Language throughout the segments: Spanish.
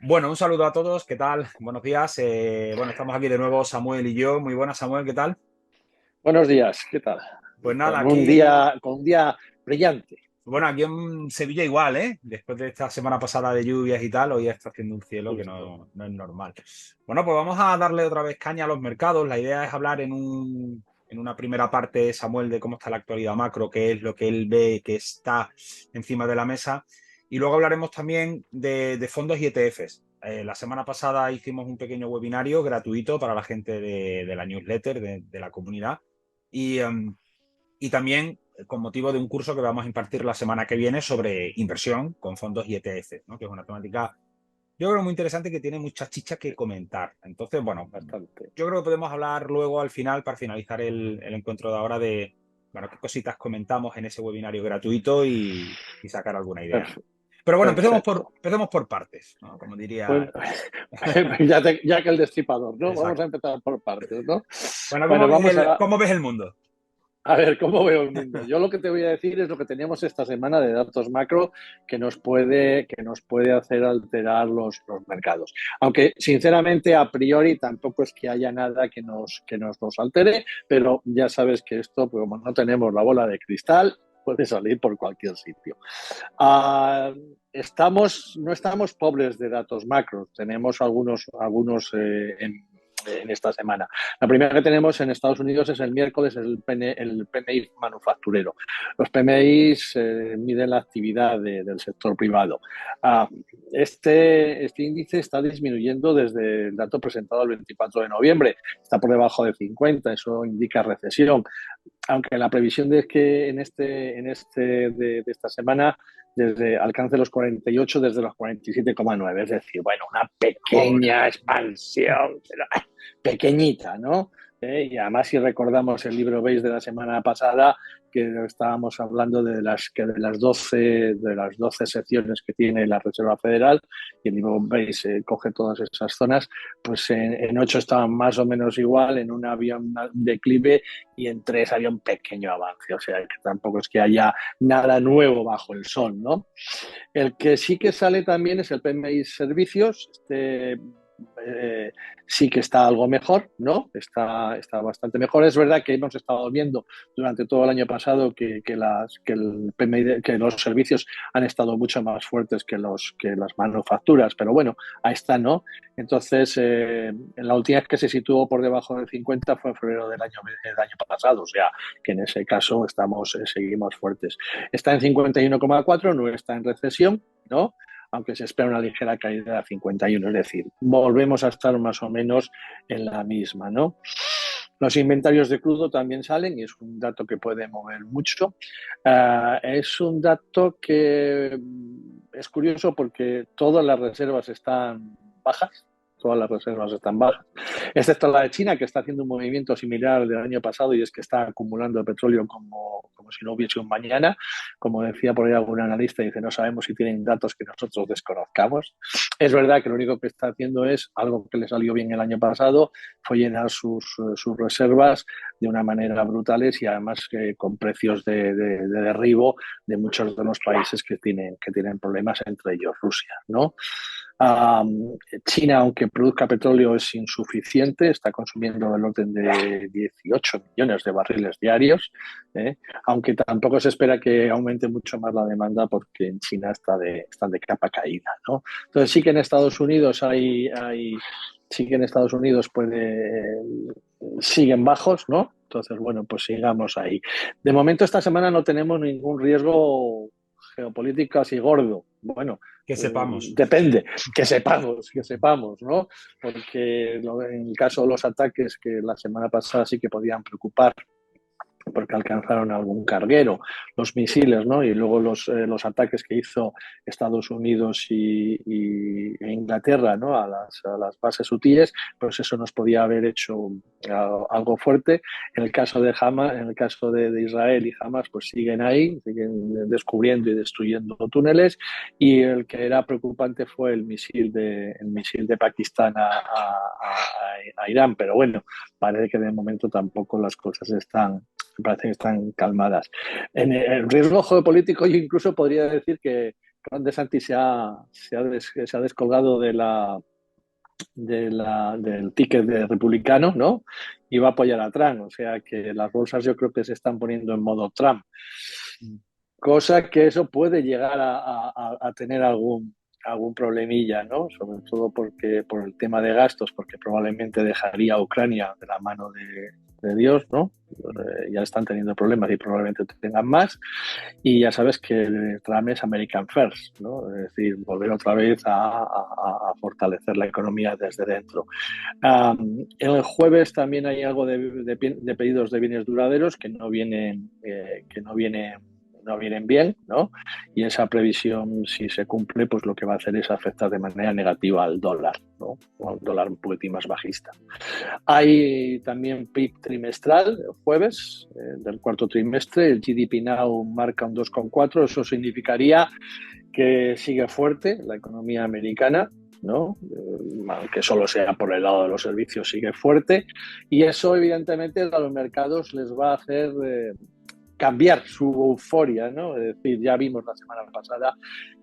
Bueno, un saludo a todos, ¿qué tal? Buenos días. Bueno, estamos aquí de nuevo Samuel y yo. Muy buenas, Samuel, ¿qué tal? Buenos días, ¿qué tal? Pues nada, Con un día brillante. bueno, aquí en Sevilla igual, ¿eh? Después de esta semana pasada de lluvias y tal, hoy está haciendo un cielo que Justo. no es normal. Bueno, pues vamos a darle otra vez caña a los mercados. La idea es hablar en una primera parte, Samuel, de cómo está la actualidad macro, qué es lo que él ve que está encima de la mesa. Y luego hablaremos también de fondos y ETFs. La semana pasada hicimos un pequeño webinario gratuito para la gente de la newsletter, de la comunidad. Y, y también con motivo de un curso que vamos a impartir la semana que viene sobre inversión con fondos y ETF, ¿no? Que es una temática, yo creo, muy interesante que tiene muchas chichas que comentar. Entonces, bueno, Bastante. yo creo que podemos hablar luego al final, para finalizar el encuentro de ahora, de, bueno, qué cositas comentamos en ese webinario gratuito y sacar alguna idea. Perf- Pero bueno, Perfecto. empecemos por partes, ¿no? Como diría... Bueno, ya que el destripador, ¿no? Vamos a Exacto. empezar por partes, ¿no? Bueno, Bueno, cómo ves el mundo? a ver cómo veo el mundo. Yo lo que te voy a decir es lo que teníamos esta semana de datos macro que nos puede hacer alterar los mercados. Aunque, sinceramente, a priori tampoco es que haya nada que nos los altere, pero ya sabes que esto, pues, como no tenemos la bola de cristal, puede salir por cualquier sitio. Ah, no estamos pobres de datos macros, tenemos algunos en esta semana. La primera que tenemos en Estados Unidos es el miércoles, el PMI manufacturero. Los PMIs miden la actividad del sector privado. Ah, este índice está disminuyendo desde el dato presentado el 24 de noviembre. Está por debajo de 50, eso indica recesión, aunque la previsión de que de esta semana alcance los 48 desde los 47,9, es decir, bueno, una Pobre. pequeña expansión, pero pequeñita, ¿no? Y además, si recordamos el libro Base de la semana pasada, que estábamos hablando de las 12 secciones que tiene la Reserva Federal, y el libro Base coge todas esas zonas, pues en 8 estaban más o menos igual, en una había un declive y en 3 había un pequeño avance, o sea que tampoco es que haya nada nuevo bajo el sol, ¿no? El que sí que sale también es el PMI Servicios. Sí que está algo mejor, ¿no? Está bastante mejor. Es verdad que hemos estado viendo durante todo el año pasado el PMI, que los servicios han estado mucho más fuertes que las manufacturas, pero bueno, ahí está, ¿no? Entonces, en la última vez que se situó por debajo del 50 fue en febrero del año pasado, o sea que en ese caso seguimos fuertes. Está en 51,4, no está en recesión, ¿no? Aunque se espera una ligera caída a 51, es decir, volvemos a estar más o menos en la misma, ¿no? Los inventarios de crudo también salen y es un dato que puede mover mucho. Es un dato que es curioso porque todas las reservas están bajas, todas las reservas están bajas, excepto la de China, que está haciendo un movimiento similar al del año pasado, y es que está acumulando petróleo como si no hubiese un mañana. Como decía por ahí algún analista, dice, no sabemos si tienen datos que nosotros desconozcamos. Es verdad que lo único que está haciendo es algo que le salió bien el año pasado, fue llenar sus reservas de una manera brutales, y además con precios de derribo de muchos de los países que tienen problemas, entre ellos Rusia, ¿no? China, aunque produzca petróleo, es insuficiente, está consumiendo el orden de 18 millones de barriles diarios, ¿eh? Aunque tampoco se espera que aumente mucho más la demanda, porque en China están de capa caída, ¿no? Entonces sí que en Estados Unidos sí que en Estados Unidos siguen bajos, ¿no? Entonces, bueno, pues sigamos ahí. De momento, esta semana no tenemos ningún riesgo geopolítico así gordo. Bueno, Que sepamos. depende, que sepamos, ¿no? Porque en el caso de los ataques, que la semana pasada sí que podían preocupar porque alcanzaron algún carguero, los misiles, ¿no? Y luego los ataques que hizo Estados Unidos e Inglaterra, ¿no? A las bases sutiles, pues eso nos podía haber hecho algo fuerte. En el caso de Hamas, en el caso de Israel y Hamas, pues siguen ahí, siguen descubriendo y destruyendo túneles. Y el que era preocupante fue el misil de Pakistán a Irán, pero bueno, parece que de momento tampoco las cosas me parece que están calmadas. En el riesgo geopolítico, yo incluso podría decir Ron DeSantis se ha descolgado del ticket de republicano, ¿no? Y va a apoyar a Trump. O sea que las bolsas yo creo que se están poniendo en modo Trump. Cosa que eso puede llegar a tener algún problemilla, ¿no? Sobre todo por el tema de gastos, porque probablemente dejaría a Ucrania de la mano de Dios, ¿no? Ya están teniendo problemas y probablemente tengan más. Y ya sabes que Trump es American First, ¿no? Es decir, volver otra vez a fortalecer la economía desde dentro. El jueves también hay algo de pedidos de bienes duraderos que no vienen bien, ¿no? Y esa previsión, si se cumple, pues lo que va a hacer es afectar de manera negativa al dólar, ¿no? O al dólar un poquitín más bajista. Hay también PIB trimestral, el jueves, del cuarto trimestre. El GDP Now marca un 2,4. Eso significaría que sigue fuerte la economía americana, ¿no? Aunque solo sea por el lado de los servicios, sigue fuerte. Y eso, evidentemente, a los mercados les va a hacer cambiar su euforia, ¿no? Es decir, ya vimos la semana pasada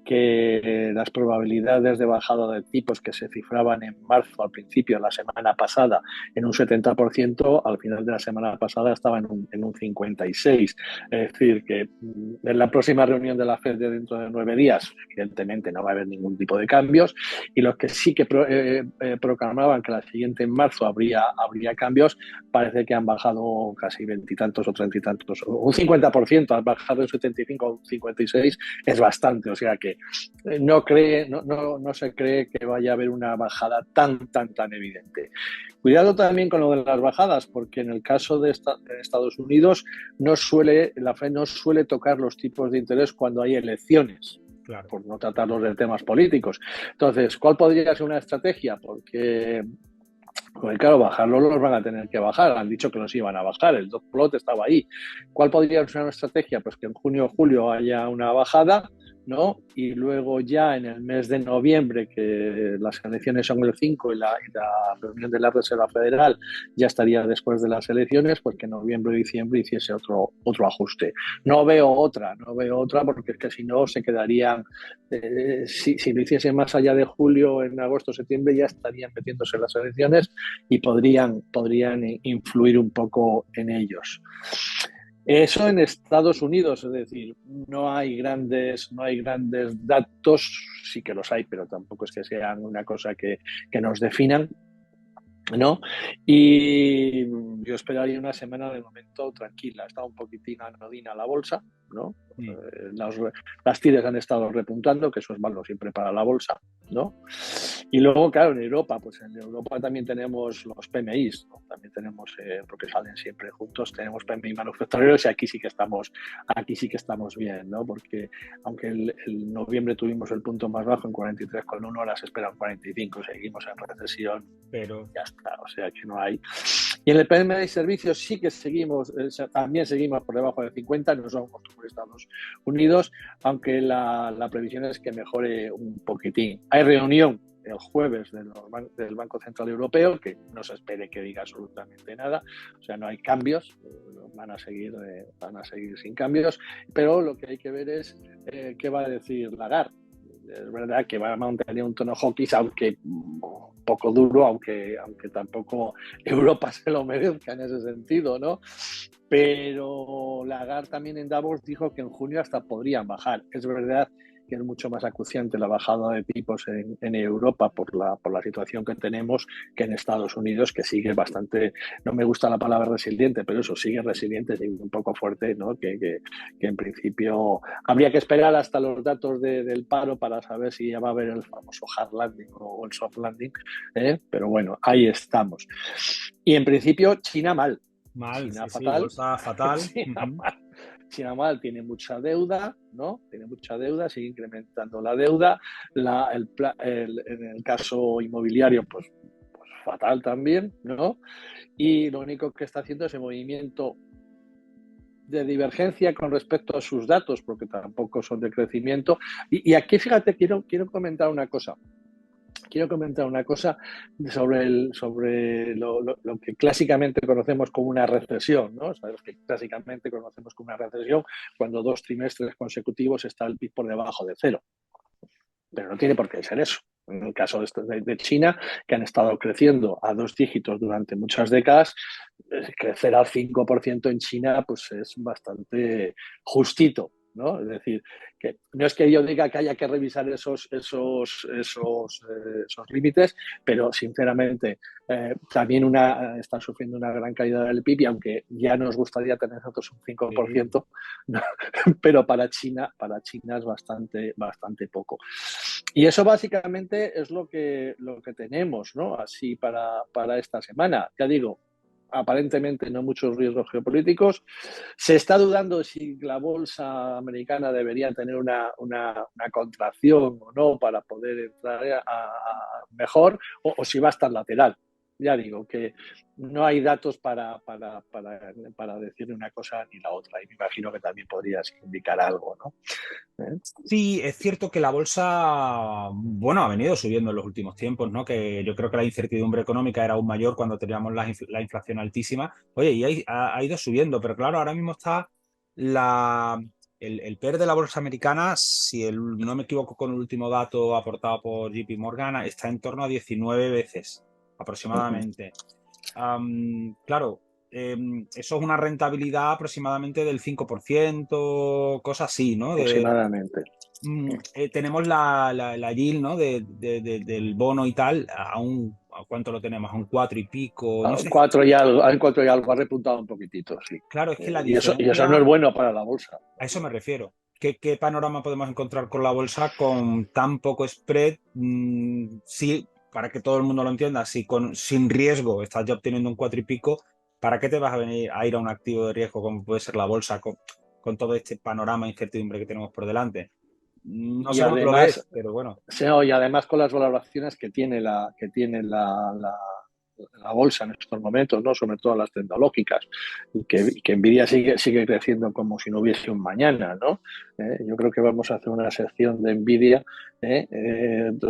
que las probabilidades de bajada de tipos que se cifraban en marzo, al principio de la semana pasada, en un 70%, al final de la semana pasada estaba en un 56%. Es decir, que en la próxima reunión de la FED de dentro de 9 días, evidentemente no va a haber ningún tipo de cambios, y los que sí que proclamaban que la siguiente en marzo habría cambios, parece que han bajado casi 20 y tantos o 30 y tantos, un 50%, han bajado de 75 a un 56, es bastante, o sea que no se cree que vaya a haber una bajada tan evidente. Cuidado también con lo de las bajadas, porque en el caso de Estados Unidos la FED no suele tocar los tipos de interés cuando hay elecciones. Claro. Por no tratarlos de temas políticos. Entonces, ¿cuál podría ser una estrategia? Porque claro, bajarlo los van a tener que bajar. Han dicho que los iban a bajar. El dot plot estaba ahí. ¿Cuál podría ser una estrategia? Pues que en junio o julio haya una bajada, ¿no? Y luego ya en el mes de noviembre, que las elecciones son el 5 y la reunión de la Reserva Federal ya estaría después de las elecciones, pues que en noviembre y diciembre hiciese otro ajuste. No veo otra porque es que si no se quedarían, si lo hiciesen más allá de julio, en agosto, septiembre, ya estarían metiéndose las elecciones y podrían influir un poco en ellos. Eso en Estados Unidos, es decir, no hay grandes datos, sí que los hay, pero tampoco es que sean una cosa que nos definan, ¿no? Y yo esperaría una semana de momento tranquila. Está un poquitín anodina la bolsa, ¿no? Sí. Las TIRES han estado repuntando, que eso es malo siempre para la bolsa, ¿no? Y luego, claro, en Europa también tenemos los PMIs, ¿no? También tenemos, porque salen siempre juntos, tenemos PMI manufactureros, y aquí sí que estamos bien, ¿no? Porque aunque el noviembre tuvimos el punto más bajo en 43,1, ahora se esperan 45, seguimos en recesión, pero ya está, o sea que no hay. Y en el PMI de servicios sí que también seguimos por debajo de 50, no somos como Estados Unidos, aunque la previsión es que mejore un poquitín. Hay reunión el jueves del Banco Central Europeo, que no se espere que diga absolutamente nada, o sea, no hay cambios, van a seguir sin cambios, pero lo que hay que ver es qué va a decir Lagarde. Es verdad que va a mantener un tono hawkish, aunque un poco duro, aunque tampoco Europa se lo merezca en ese sentido, ¿no? Pero Lagarde también en Davos dijo que en junio hasta podrían bajar. Es verdad que es mucho más acuciante la bajada de tipos en Europa por la situación que tenemos que en Estados Unidos, que sigue bastante, no me gusta la palabra resiliente, pero eso sigue resiliente, sigue un poco fuerte, ¿no? Que en principio habría que esperar hasta los datos del paro para saber si ya va a haber el famoso hard landing o el soft landing, pero bueno, ahí estamos. Y en principio China mal. China sí, fatal. Sí, bolsa fatal. China mal. China mal, tiene mucha deuda, ¿no? Tiene mucha deuda, sigue incrementando la deuda. En el caso inmobiliario, pues fatal también, ¿no? Y lo único que está haciendo es ese movimiento de divergencia con respecto a sus datos, porque tampoco son de crecimiento. Y aquí, fíjate, quiero comentar una cosa. Sobre lo que clásicamente conocemos como una recesión, ¿no? Sabes que clásicamente conocemos como una recesión cuando 2 trimestres consecutivos está el PIB por debajo de cero. pero no tiene por qué ser eso. En el caso de China, que han estado creciendo a 2 dígitos durante muchas décadas, crecer al 5% en China pues es bastante justito, ¿no? Es decir, que no es que yo diga que haya que revisar esos límites, pero sinceramente también está sufriendo una gran caída del PIB y aunque ya nos gustaría tener nosotros un Sí. 5%, ¿no? Pero para China es bastante, bastante poco. Y eso básicamente es lo que tenemos, ¿no? Así para esta semana. Ya digo, aparentemente no muchos riesgos geopolíticos. Se está dudando si la bolsa americana debería tener una contracción o no para poder entrar mejor o si va a estar lateral. Ya digo que no hay datos para decir una cosa ni la otra y me imagino que también podrías indicar algo, ¿no? ¿Eh? Sí, es cierto que la bolsa, bueno, ha venido subiendo en los últimos tiempos, ¿no? Que yo creo que la incertidumbre económica era aún mayor cuando teníamos la inflación altísima. Oye, y ha ido subiendo, pero claro, ahora mismo está la, el PER de la bolsa americana, si no me equivoco con el último dato aportado por JP Morgan, está en torno a 19 veces aproximadamente. Claro, eso es una rentabilidad aproximadamente del 5%, cosas así, ¿no? Aproximadamente. Tenemos la yield, ¿no? Del bono y tal, ¿a cuánto lo tenemos? A un 4 y pico, no sé. 4 y algo, ha repuntado un poquitito, sí. Claro, es que la Y eso no diferencia, es bueno para la bolsa. a eso me refiero. ¿Qué panorama podemos encontrar con la bolsa con tan poco spread? Sí, para que todo el mundo lo entienda, si sin riesgo estás ya obteniendo un 4 y pico, ¿para qué te vas a venir a ir a un activo de riesgo como puede ser la bolsa con todo este panorama de incertidumbre que tenemos por delante? No Y sé cómo tú lo ves, además, pero bueno. y además con las valoraciones que tiene la bolsa en estos momentos, ¿no? Sobre todo las tecnológicas, y que Nvidia sigue creciendo como si no hubiese un mañana, ¿no? Yo creo que vamos a hacer una sección de Nvidia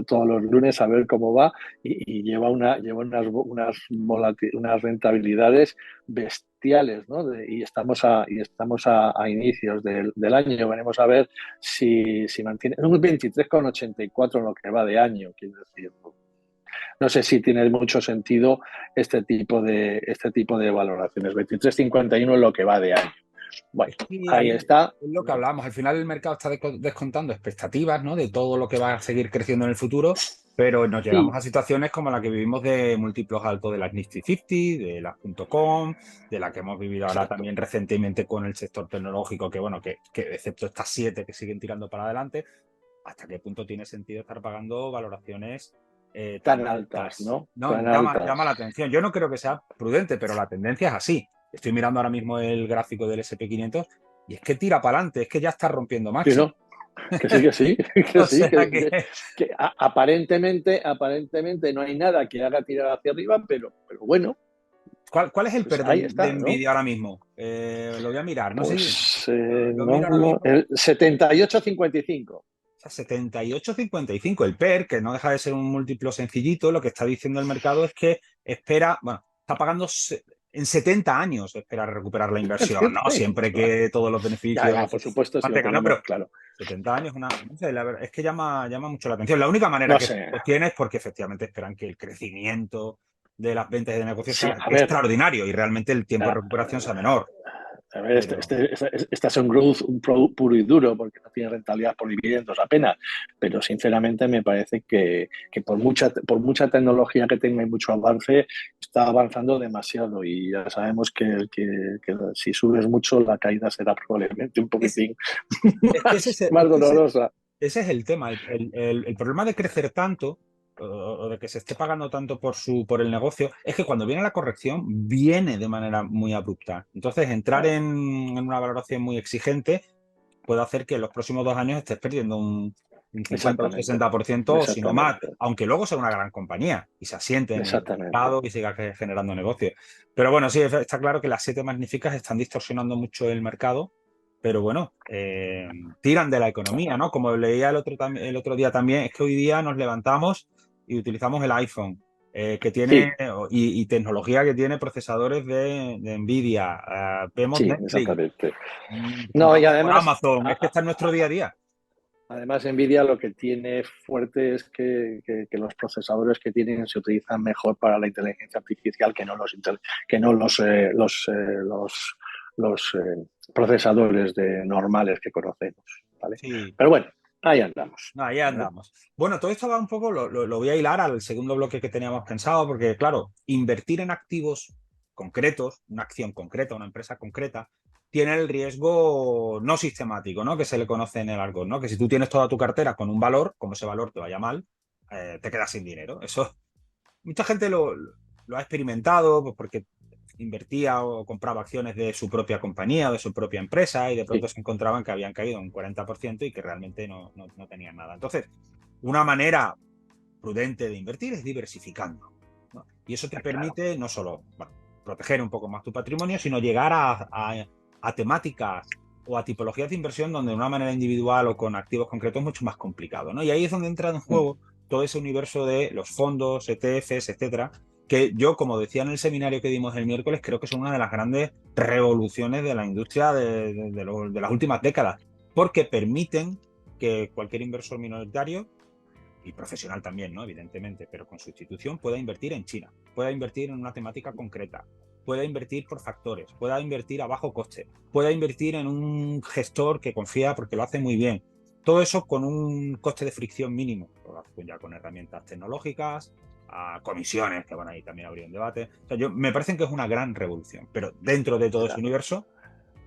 todos los lunes a ver cómo va y lleva unas rentabilidades bestiales, ¿no? Y estamos a inicios del año, veremos a ver si mantiene un 23,84 en lo que va de año, quiero decir. No sé si tiene mucho sentido este tipo de valoraciones. 23,51 en lo que va de año. Bueno, Y ahí ahí está. es lo que hablamos. Al final el mercado está descontando expectativas, ¿no? De todo lo que va a seguir creciendo en el futuro, pero nos llegamos Sí, a situaciones como la que vivimos de múltiplos altos de las Nifty 50, de las .com, de la que hemos vivido ahora exacto. también recientemente con el sector tecnológico, que bueno, que excepto estas 7 que siguen tirando para adelante, ¿hasta qué punto tiene sentido estar pagando valoraciones tan Tan altas, altas? ¿no? No, Tan llama la altas. atención. Yo no creo que sea prudente, pero la tendencia es así. Estoy mirando ahora mismo el gráfico del SP 500 y es que tira para adelante, es que ya está rompiendo Sí, máximo. ¿no? Que sí, que O sí, sea que, que, que- que aparentemente no hay nada que haga tirar hacia arriba, pero bueno, ¿cuál es el pues PER ahí de está, ¿no? Nvidia ahora mismo? Lo voy a mirar, no sé si Pues lo no, miro ahora no, mismo. el 78,55. O sea, 78,55 el PER, que no deja de ser un múltiplo sencillito. Lo que está diciendo el mercado es que espera, bueno, está pagando en 70 años, espera recuperar la inversión, ¿no? Siempre que todos los Ya, beneficios ya, por supuesto, si lo mantengan, ¿no? tenemos Pero claro. 70 años, no sé, la verdad es que llama mucho la atención. La única manera No que sé. sostiene es porque efectivamente esperan que el crecimiento de las ventas y de negocios Sí, sea a ver, extraordinario y realmente el tiempo de a, recuperación sea menor. a ver, Pero este es un growth puro y duro porque no tiene rentabilidad por dividendos apenas, pero sinceramente me parece que por mucha tecnología que tenga y mucho avance, está avanzando demasiado y ya sabemos que si subes mucho la caída será probablemente un es, poquitín es que más, más dolorosa. ese es el tema. El problema de crecer tanto o de que se esté pagando tanto por el negocio es que cuando viene la corrección viene de manera muy abrupta. Entonces, entrar en una valoración muy exigente puede hacer que en los próximos 2 años estés perdiendo un 50 o un Exactamente, 60%, si no más, exactamente, aunque luego sea una gran compañía y se asiente en el exactamente. mercado y siga generando negocio. Pero bueno, sí, está claro que las 7 magníficas están distorsionando mucho el mercado, pero bueno, tiran de la economía, ¿no? Como leía el otro día también, es que hoy día nos levantamos y utilizamos el iPhone. Que tiene Sí, y tecnología que tiene procesadores de Nvidia. Vemos sí, Netflix, exactamente. No, y compramos por además, Amazon, es que está en nuestro día a día. Además, Nvidia lo que tiene fuerte es que los procesadores que tienen se utilizan mejor para la inteligencia artificial que no los procesadores normales que conocemos, ¿vale? Sí. Pero bueno, ahí andamos. No, ahí andamos. Bueno, todo esto va un poco, lo voy a hilar al segundo bloque que teníamos pensado, porque claro, invertir en activos concretos, una acción concreta, una empresa concreta, tiene el riesgo no sistemático, ¿no? Que se le conoce en el argot, ¿no? Que si tú tienes toda tu cartera con un valor, como ese valor te vaya mal, te quedas sin dinero. Eso, mucha gente lo ha experimentado, pues, porque invertía o compraba acciones de su propia compañía o de su propia empresa y de pronto Sí, se encontraban que habían caído un 40% y que realmente no tenían nada. Entonces, una manera prudente de invertir es diversificando, ¿no? Y eso te claro. permite no solo, bueno, proteger un poco más tu patrimonio, sino llegar a temáticas o a tipologías de inversión donde de una manera individual o con activos concretos es mucho más complicado, ¿no? Y ahí es donde entra en Mm. juego todo ese universo de los fondos, ETFs, etcétera, que yo, como decía en el seminario que dimos el miércoles, creo que son una de las grandes revoluciones de la industria de las últimas décadas, porque permiten que cualquier inversor minoritario y profesional también, ¿no? Evidentemente, pero con su institución pueda invertir en China, pueda invertir en una temática concreta, pueda invertir por factores, pueda invertir a bajo coste, pueda invertir en un gestor que confía porque lo hace muy bien. Todo eso con un coste de fricción mínimo, ya con herramientas tecnológicas, a comisiones, que bueno, ahí también habría un debate. O sea, me parece que es una gran revolución, pero dentro de todo ese Claro. universo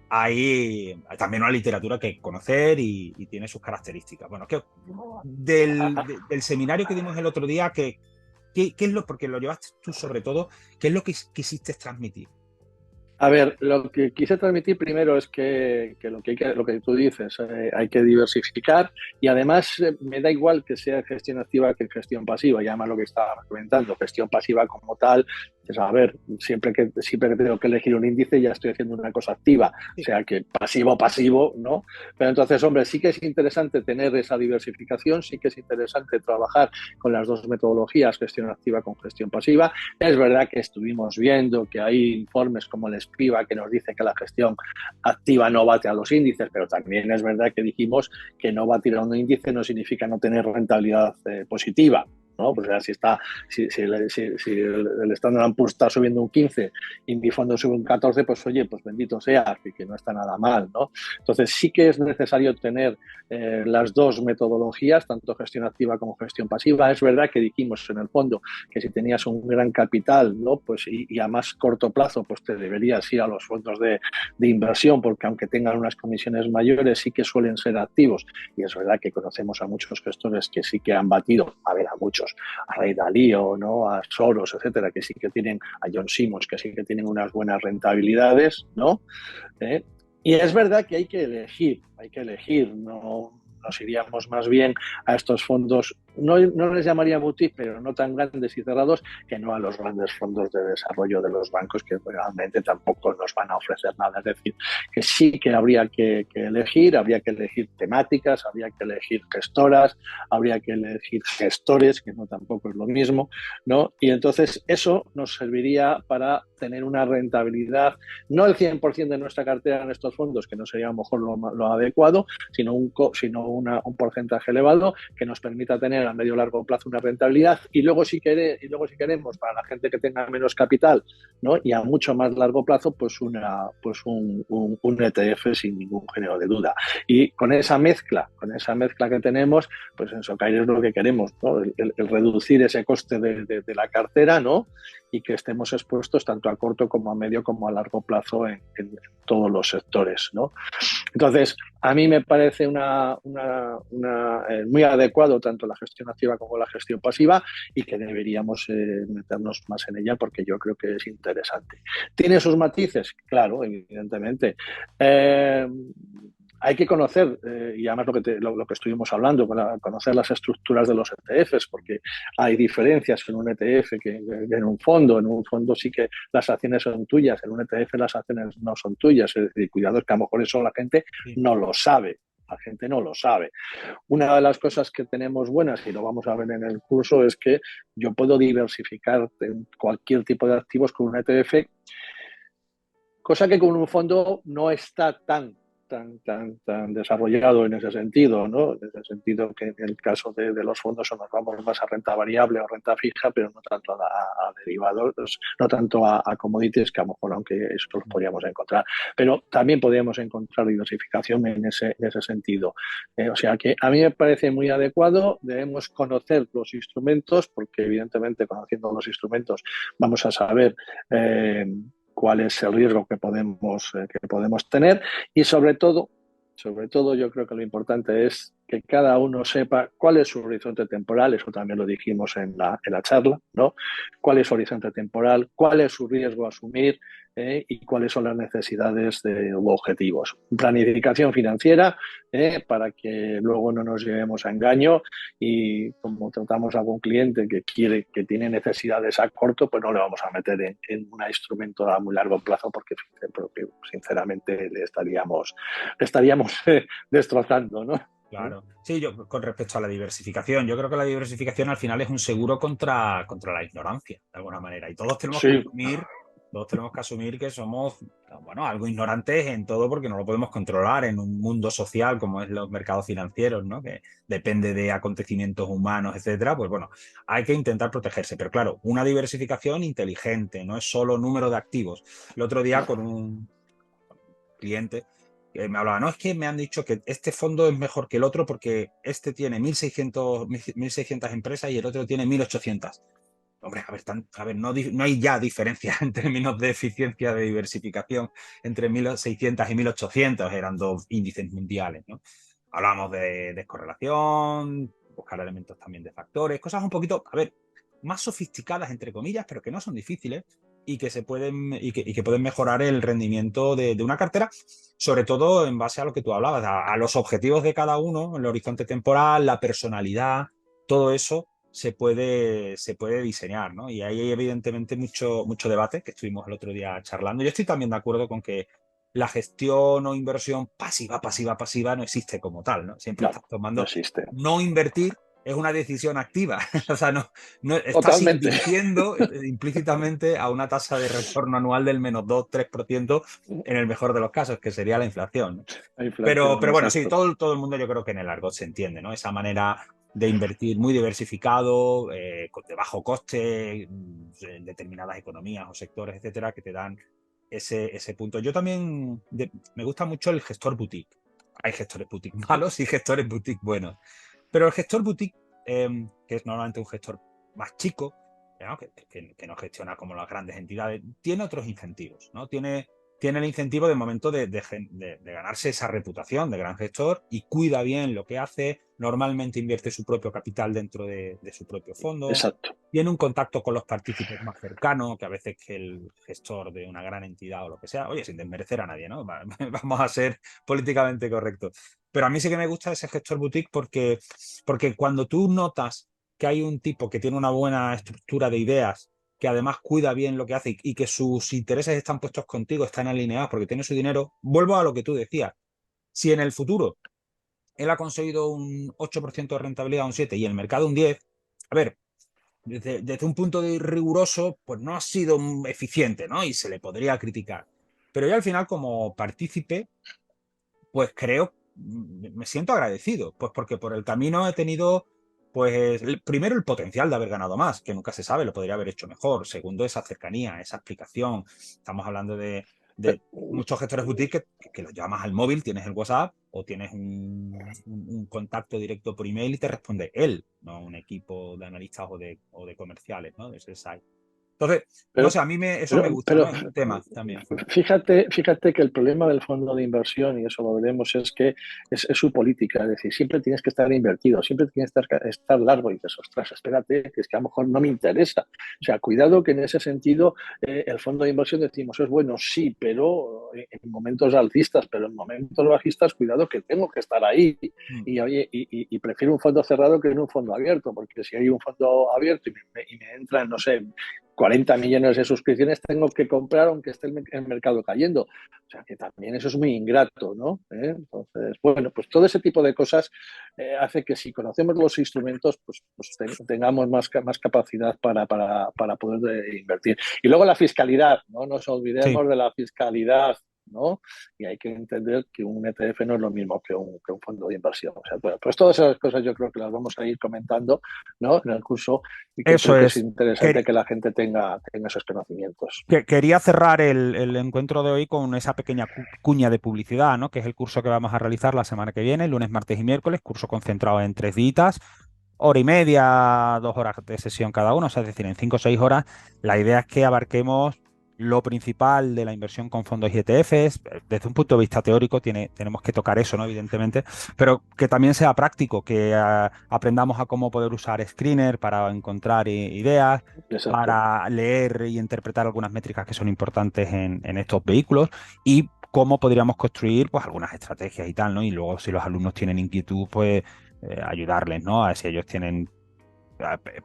hay también una literatura que conocer y tiene sus características. Bueno, del seminario que dimos el otro día, ¿qué es lo, porque lo llevaste tú sobre todo, qué es lo que quisiste transmitir? A ver, lo que quise transmitir primero es que lo que tú dices, hay que diversificar y además me da igual que sea gestión activa que gestión pasiva, y además lo que estaba comentando, gestión pasiva como tal, es a ver, siempre que tengo que elegir un índice ya estoy haciendo una cosa activa, o Sí, sea que pasivo, ¿no? Pero entonces, hombre, sí que es interesante tener esa diversificación, sí que es interesante trabajar con las dos metodologías, gestión activa con gestión pasiva. Es verdad que estuvimos viendo que hay informes como el SPIVA que nos dice que la gestión activa no bate a los índices, pero también es verdad que dijimos que no batir a un índice no significa no tener rentabilidad positiva. ¿No? Pues, o sea, si el Standard & Poor's está subiendo un 15 y mi fondo sube un 14, pues oye, pues bendito sea, que no está nada mal, ¿no? Entonces sí que es necesario tener las dos metodologías, tanto gestión activa como gestión pasiva. Es verdad que dijimos en el fondo que si tenías un gran capital, ¿no? Pues y a más corto plazo, pues te deberías ir a los fondos de inversión, porque aunque tengan unas comisiones mayores, sí que suelen ser activos. Y es verdad que conocemos a muchos gestores que sí que han batido, a ver, a muchos, a Ray Dalio, ¿no? A Soros, etcétera, que sí que tienen, a John Simmons, que sí que tienen unas buenas rentabilidades, ¿no? ¿Eh? Y es verdad que hay que elegir, no nos iríamos más bien a estos fondos, no les llamaría boutique, pero no tan grandes y cerrados, que no a los grandes fondos de desarrollo de los bancos, que realmente tampoco nos van a ofrecer nada. Es decir, que sí que habría habría que elegir temáticas, habría que elegir gestoras, habría que elegir gestores, que no tampoco es lo mismo, ¿no? Y entonces eso nos serviría para tener una rentabilidad, no el 100% de nuestra cartera en estos fondos, que no sería a lo mejor lo adecuado, sino un porcentaje elevado que nos permita tener a medio largo plazo una rentabilidad y luego si queremos para la gente que tenga menos capital, ¿no? Y a mucho más largo plazo pues un ETF sin ningún género de duda. Y con esa mezcla que tenemos, pues en Socaire es lo que queremos, ¿no? El reducir ese coste de la cartera, ¿no? Y que estemos expuestos tanto a corto como a medio como a largo plazo en todos los sectores, ¿no? Entonces, a mí me parece muy adecuado tanto la gestión activa como la gestión pasiva y que deberíamos meternos más en ella porque yo creo que es interesante. ¿Tiene sus matices? Claro, evidentemente. Hay que conocer, y además lo que estuvimos hablando, conocer las estructuras de los ETFs, porque hay diferencias en un ETF que en un fondo. En un fondo sí que las acciones son tuyas, en un ETF las acciones no son tuyas. Es decir, cuidado, es que a lo mejor eso la gente sí. no lo sabe. La gente no lo sabe. Una de las cosas que tenemos buenas, y lo vamos a ver en el curso, es que yo puedo diversificar cualquier tipo de activos con un ETF, cosa que con un fondo no está tan desarrollado en ese sentido, ¿no? En ese sentido que en el caso de los fondos nos vamos más a renta variable o renta fija, pero no tanto a derivados, no tanto a commodities, que a lo mejor aunque eso lo podríamos encontrar. Pero también podríamos encontrar diversificación en ese sentido. O sea que a mí me parece muy adecuado, debemos conocer los instrumentos, porque evidentemente conociendo los instrumentos vamos a saber cuál es el riesgo que podemos tener y sobre todo yo creo que lo importante es que cada uno sepa cuál es su horizonte temporal, eso también lo dijimos en la charla, ¿no? Cuál es su horizonte temporal, cuál es su riesgo a asumir y cuáles son las necesidades u objetivos. Planificación financiera para que luego no nos llevemos a engaño y como tratamos a algún cliente que tiene necesidades a corto, pues no le vamos a meter en un instrumento a muy largo plazo porque sinceramente le estaríamos destrozando, ¿no? Claro. Sí, yo con respecto a la diversificación, yo creo que la diversificación al final es un seguro contra la ignorancia, de alguna manera. Y Sí, todos tenemos que asumir que somos, bueno, algo ignorantes en todo porque no lo podemos controlar en un mundo social como es los mercados financieros, ¿no? Que depende de acontecimientos humanos, etcétera. Pues bueno, hay que intentar protegerse. Pero claro, una diversificación inteligente, no es solo número de activos. El otro día con un cliente que me hablaba, no, es que me han dicho que este fondo es mejor que el otro porque este tiene 1.600 empresas y el otro tiene 1.800. Hombre, a ver no hay ya diferencia en términos de eficiencia de diversificación entre 1.600 y 1.800, eran dos índices mundiales, ¿no? Hablamos de descorrelación, buscar elementos también de factores, cosas un poquito, a ver, más sofisticadas, entre comillas, pero que no son difíciles y que se pueden y que pueden mejorar el rendimiento de una cartera, sobre todo en base a lo que tú hablabas, a los objetivos de cada uno, el horizonte temporal, la personalidad, todo eso se puede diseñar, ¿no? Y ahí hay evidentemente mucho debate, que estuvimos el otro día charlando. Yo estoy también de acuerdo con que la gestión o inversión pasiva no existe como tal, ¿no? Siempre no, estás no tomando, existe. no invertir es una decisión activa, o sea, no estás Totalmente. invirtiendo implícitamente a una tasa de retorno anual del -2-3% en el mejor de los casos, que sería la inflación, ¿no? La Pero inflación, bueno, sí, exacto. todo el mundo yo creo que en el argot se entiende, ¿no? Esa manera de invertir muy diversificado, de bajo coste, en determinadas economías o sectores, etcétera, que te dan ese punto. Yo también me gusta mucho el gestor boutique. Hay gestores boutique malos y gestores boutique buenos. Pero el gestor boutique, que es normalmente un gestor más chico, ¿no? Que no gestiona como las grandes entidades, tiene otros incentivos, ¿no? Tiene el incentivo de momento de ganarse esa reputación de gran gestor y cuida bien lo que hace. Normalmente invierte su propio capital dentro de su propio fondo. Exacto. Tiene un contacto con los partícipes más cercanos, que a veces que el gestor de una gran entidad o lo que sea, oye, sin desmerecer a nadie, ¿no? Vamos a ser políticamente correctos. Pero a mí sí que me gusta ese gestor boutique porque cuando tú notas que hay un tipo que tiene una buena estructura de ideas, que además cuida bien lo que hace y que sus intereses están puestos contigo, están alineados porque tiene su dinero, vuelvo a lo que tú decías. Si en el futuro él ha conseguido un 8% de rentabilidad, un 7% y el mercado un 10%, a ver, desde un punto de riguroso, pues no ha sido eficiente, ¿no? Y se le podría criticar. Pero yo al final, como partícipe, pues creo, me siento agradecido, pues porque por el camino he tenido, pues, primero el potencial de haber ganado más, que nunca se sabe, lo podría haber hecho mejor. Segundo, esa cercanía, esa explicación. Estamos hablando de muchos gestores boutique que los llamas al móvil, tienes el WhatsApp o tienes un contacto directo por email y te responde él, no un equipo de analistas o de comerciales, ¿no? De ese site. Entonces, no Pero, sé, eso me gusta, ¿no? pero Es un tema también. fíjate que el problema del fondo de inversión, y eso lo veremos, es que es su política. Es decir, siempre tienes que estar invertido, siempre tienes que estar largo. Y dices, ostras, espérate, que es que a lo mejor no me interesa. O sea, cuidado que en ese sentido el fondo de inversión decimos, es bueno, sí, pero en momentos alcistas, pero en momentos bajistas, cuidado que tengo que estar ahí. Mm. Y prefiero un fondo cerrado que no un fondo abierto, porque si hay un fondo abierto y me entran, no sé, 40 millones de suscripciones tengo que comprar aunque esté el mercado cayendo. O sea que también eso es muy ingrato, ¿no? Entonces, bueno, pues todo ese tipo de cosas hace que si conocemos los instrumentos, pues tengamos más capacidad para poder invertir. Y luego la fiscalidad, no nos Sí. olvidemos de la fiscalidad. ¿no? Y hay que entender que un ETF no es lo mismo que un fondo de inversión. O sea, bueno, pues todas esas cosas yo creo que las vamos a ir comentando, ¿no? En el curso y que Eso creo que es es. interesante que la gente tenga esos conocimientos. Quería cerrar el encuentro de hoy con esa pequeña cuña de publicidad, ¿no? Que es el curso que vamos a realizar la semana que viene, lunes, martes y miércoles, curso concentrado en 3 días, hora y media, 2 horas de sesión cada uno, o sea, es decir, en 5 o 6 horas. La idea es que abarquemos lo principal de la inversión con fondos y ETFs. Desde un punto de vista teórico tenemos que tocar eso, ¿no? Evidentemente, pero que también sea práctico, que aprendamos a cómo poder usar Screener para encontrar ideas, Exacto. para leer y interpretar algunas métricas que son importantes en estos vehículos y cómo podríamos construir pues algunas estrategias y tal, ¿no? Y luego si los alumnos tienen inquietud, pues ayudarles, ¿no? A ver si ellos tienen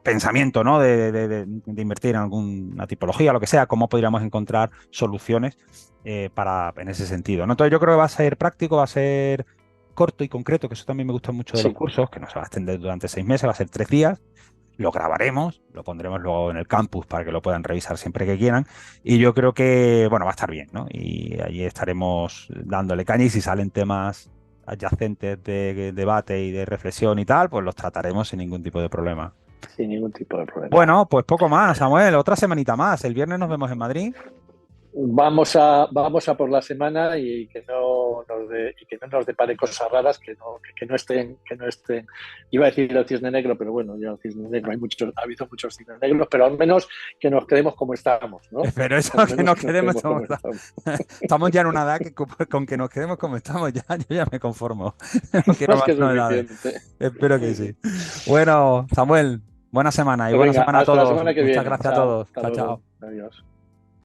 pensamiento, ¿no? De invertir en alguna tipología, lo que sea, cómo podríamos encontrar soluciones en ese sentido, ¿no? Entonces yo creo que va a ser práctico, va a ser corto y concreto, que eso también me gusta mucho de los Sí, cursos, que no se va a extender durante 6 meses, va a ser 3 días. Lo grabaremos, lo pondremos luego en el campus para que lo puedan revisar siempre que quieran. Y yo creo que, bueno, va a estar bien, ¿no? Y allí estaremos dándole caña y si salen temas adyacentes de debate y de reflexión y tal, pues los trataremos sin ningún tipo de problema. sin ningún tipo de problema. Bueno, pues poco más, Samuel, otra semanita más. El viernes nos vemos en Madrid. Vamos a por la semana y que no nos depare cosas raras, que no estén. Iba a decir el cisne negro, pero bueno, ya el cisne negro ha habido muchos cisnes negros, pero al menos que nos quedemos como estamos, ¿no? Pero eso Al que menos nos que nos quedemos quedemos como como estamos. estamos. Estamos ya en una edad que con que nos quedemos como estamos, ya, yo ya me conformo. No quiero Más más que novedades. suficiente. Espero que sí. Bueno, Samuel, buena semana y Pues buena venga, semana a hasta la todos. semana que Muchas viene. gracias a Chao, todos. hasta Chao, luego. chao. Adiós.